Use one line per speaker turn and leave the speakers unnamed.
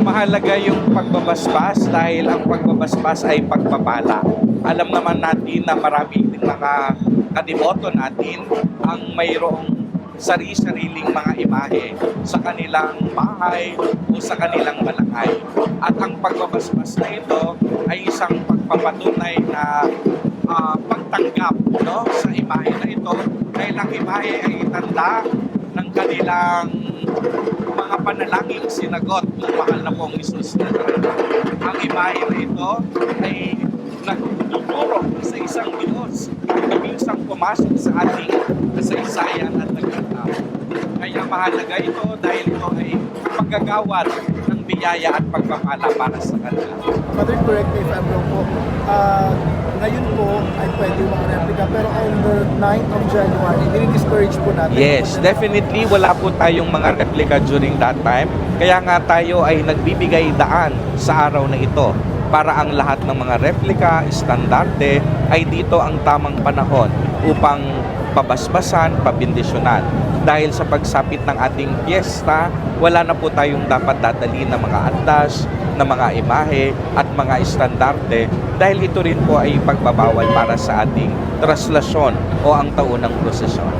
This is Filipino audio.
Mahalaga yung pagbabasbas dahil ang pagbabasbas ay pagpapala. Alam naman natin na marami din mga kadiboto natin ang mayroong sari-sariling mga imahe sa kanilang bahay o sa kanilang balangay. At ang pagbabasbas na ito ay isang pagpapatunay na pagtanggap, no, sa imahe na ito dahil ang imahe ay tanda ng kanilang mga panalangin sinagot ng mahal na pong Jesus na Nazareno. Ang imahe na ito ay nagtuturo sa isang Diyos na minsang pumasok sa ating kasaysayan at nagkatao. Kaya mahalaga ito dahil ito ay paggagawad ng biyaya at pagpapala para sa kanila.
Father, correct me if I'm wrong po. Ngayon po ay pwede mga replica pero on the 9th of January, discourage po natin.
Yes, definitely wala po tayong mga replica during that time. Kaya nga tayo ay nagbibigay daan sa araw na ito para ang lahat ng mga replika, estandarte ay dito ang tamang panahon upang pabasbasan, pabindisyonan. Dahil sa pagsapit ng ating piyesta, wala na po tayong dapat dadalhin ng mga andas, ng mga imahe at mga estandarte dahil ito rin po ay pagbabawal para sa ating traslasyon o ang taunang prosesyon.